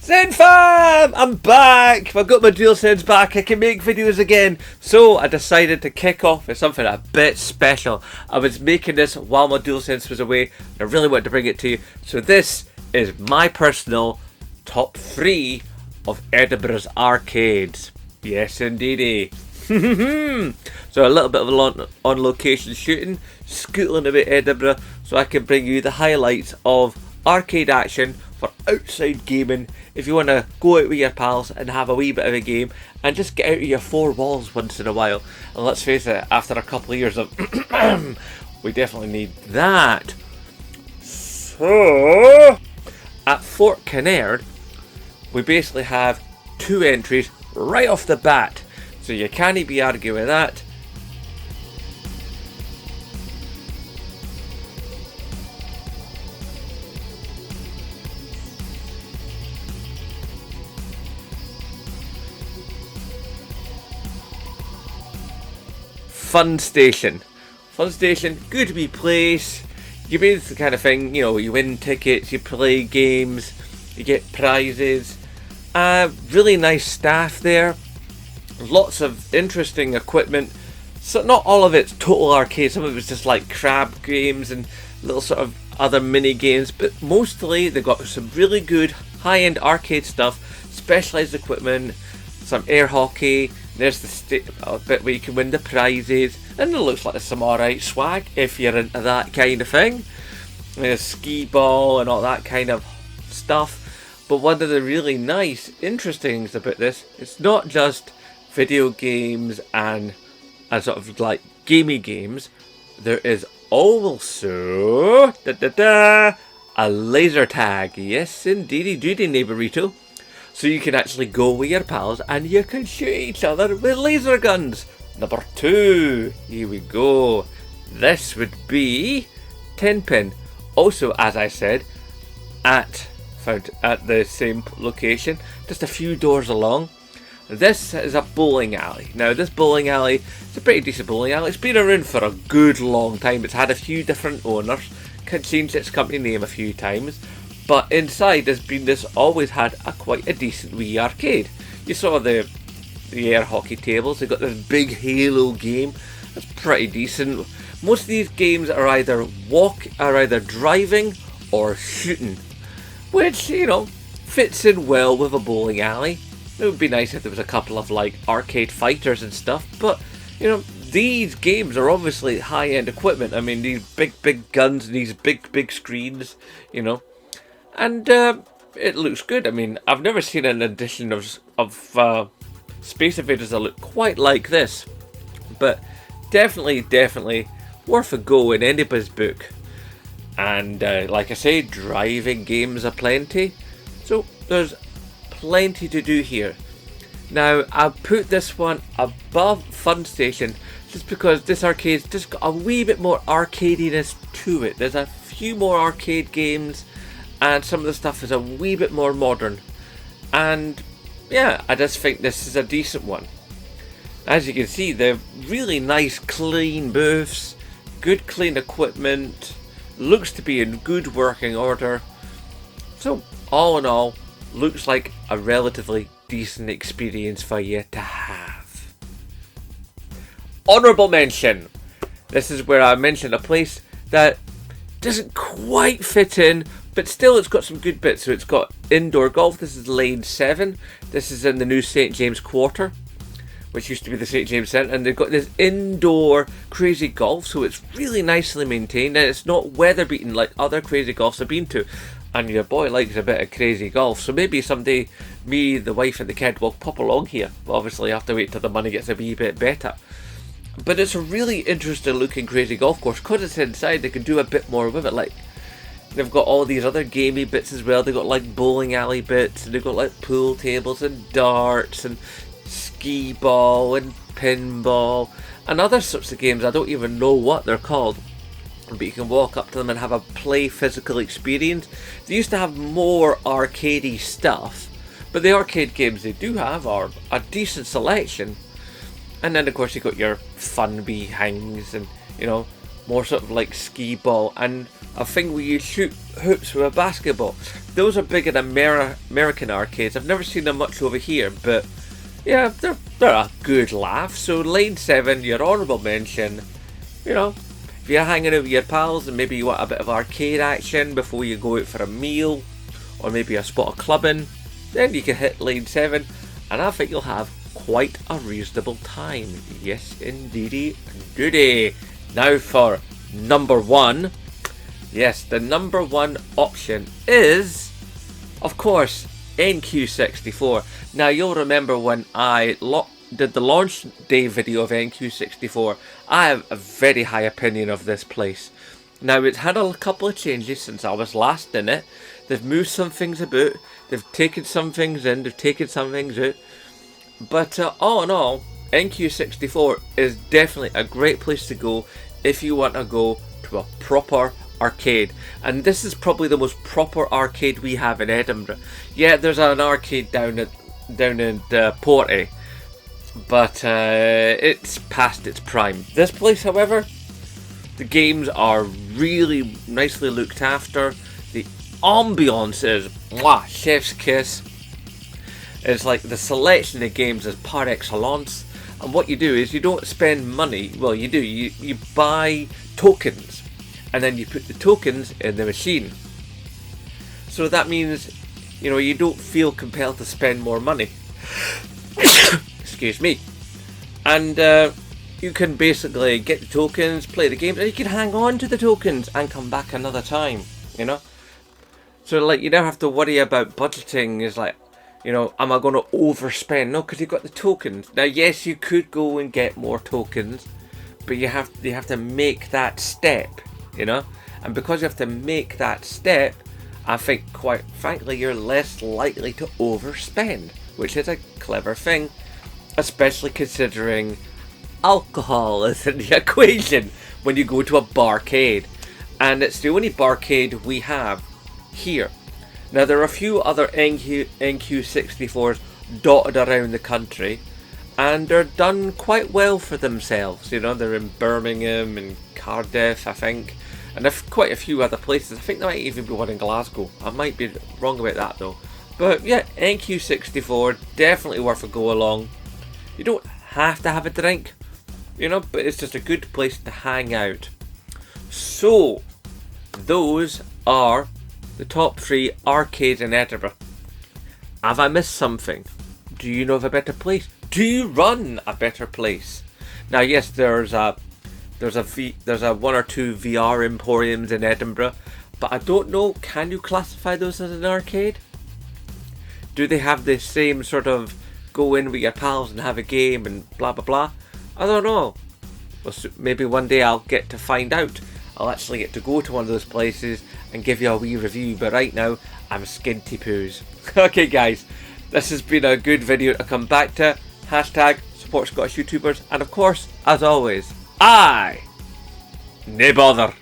Zen fam! I'm back! I've got my DualSense back, I can make videos again. So I decided to kick off with something a bit special. I was making this while my DualSense was away, and I really wanted to bring it to you. So this is my personal top 3 of Edinburgh's arcades. Yes indeedy. So a little bit of on location shooting, scooting about Edinburgh, so I can bring you the highlights of arcade action for outside gaming. If you want to go out with your pals and have a wee bit of a game and just get out of your four walls once in a while. And let's face it, after a couple of years of we definitely need that. So at Fort Kinnaird we basically have 2 entries right off the bat, so you can't be arguing with that. Fun Station, good wee place. You mean it's the kind of thing, you know, you win tickets, you play games, you get prizes. Really nice staff there. Lots of interesting equipment. So not all of it's total arcade. Some of it's just like crab games and little sort of other mini games. But mostly they've got some really good high-end arcade stuff, specialised equipment, some air hockey. There's the bit where you can win the prizes, and it looks like there's some alright swag if you're into that kind of thing. There's skee ball and all that kind of stuff. But one of the really nice, interesting things about this, it's not just video games and sort of like gamey games. There is also a laser tag. Yes, indeedy doody, neighbourito. So you can actually go with your pals and you can shoot each other with laser guns. Number 2. Here we go. This would be 10 pin. Also, as I said, found at the same location, just a few doors along. This is a bowling alley. Now this bowling alley, it's a pretty decent bowling alley. It's been around for a good long time. It's had a few different owners. Changed its company name a few times. But inside this always had quite a decent wee arcade. You saw the air hockey tables. They've got this big Halo game. That's pretty decent. Most of these games are either driving or shooting, which, you know, fits in well with a bowling alley. It would be nice if there was a couple of like arcade fighters and stuff, but you know, these games are obviously high-end equipment. I mean, these big guns and these big screens, you know. And it looks good. I mean, I've never seen an edition of Space Invaders that look quite like this. But definitely worth a go in anybody's book. And like I say, driving games are plenty. So there's plenty to do here. Now, I'll put this one above Fun Station just because this arcade's just got a wee bit more arcadiness to it. There's a few more arcade games, and some of the stuff is a wee bit more modern. And yeah, I just think this is a decent one. As you can see, they're really nice clean booths, good clean equipment, looks to be in good working order. So all in all, looks like a relatively decent experience for you to have. Honourable mention. This is where I mentioned a place that doesn't quite fit in, but still it's got some good bits. So it's got indoor golf. This is lane 7. This is in the new St James Quarter, which used to be the St James Centre, and they've got this indoor crazy golf, so it's really nicely maintained and it's not weather beaten like other crazy golfs I've been to. And your boy likes a bit of crazy golf, so maybe someday me, the wife and the kid will pop along here. Obviously I have to wait till the money gets a wee bit better. But it's a really interesting looking crazy golf course. Because it's inside, they can do a bit more with it. Like, they've got all these other gamey bits as well. They've got like bowling alley bits, and they've got like pool tables and darts and skee ball and pinball and other sorts of games. I don't even know what they're called, but you can walk up to them and have a play physical experience. They used to have more arcadey stuff, but the arcade games they do have are a decent selection. And then of course you got your fun bee hangs and, you know, more sort of like skee ball, and a thing where you shoot hoops with a basketball. Those are big in American arcades. I've never seen them much over here, but yeah, they're a good laugh. So Lane 7, your honourable mention. You know, if you're hanging out with your pals and maybe you want a bit of arcade action before you go out for a meal, or maybe a spot of clubbing, then you can hit Lane 7, and I think you'll have quite a reasonable time. Yes, indeedy, goody. Now for number 1. Yes, the number 1 option is, of course, NQ64. Now you'll remember when I did the launch day video of NQ64, I have a very high opinion of this place. Now it's had a couple of changes since I was last in it. They've moved some things about, they've taken some things in, they've taken some things out. But all in all, NQ64 is definitely a great place to go if you want to go to a proper arcade. And this is probably the most proper arcade we have in Edinburgh. Yeah, there's an arcade down in Porty, but it's past its prime. This place, however, the games are really nicely looked after. The ambience is chef's kiss. It's like the selection of games is par excellence. And what you do is you don't spend money. Well, you do. You buy tokens, and then you put the tokens in the machine. So that means, you know, you don't feel compelled to spend more money. Excuse me. And you can basically get the tokens, play the games, and you can hang on to the tokens and come back another time, you know? So, like, you don't have to worry about budgeting. Is like, you know, am I going to overspend? No, because you've got the tokens. Now, yes, you could go and get more tokens, but you have to make that step, you know? And because you have to make that step, I think, quite frankly, you're less likely to overspend, which is a clever thing, especially considering alcohol is in the equation when you go to a barcade. And it's the only barcade we have here. Now, there are a few other NQ64s dotted around the country, and they're done quite well for themselves. You know, they're in Birmingham and Cardiff, I think, and quite a few other places. I think there might even be one in Glasgow. I might be wrong about that though. But yeah, NQ64, definitely worth a go along. You don't have to have a drink, you know, but it's just a good place to hang out. So, those are the top 3 arcades in Edinburgh. Have I missed something? Do you know of a better place? Do you run a better place? Now, yes, there's a 1 or 2 VR emporiums in Edinburgh, but I don't know, can you classify those as an arcade? Do they have the same sort of go in with your pals and have a game and blah blah blah? I don't know. Well, maybe one day I'll get to find out. I'll actually get to go to one of those places and give you a wee review, but right now I'm skinty poos. Okay guys, this has been a good video to come back to. Hashtag support Scottish YouTubers, and of course, as always, nae bother.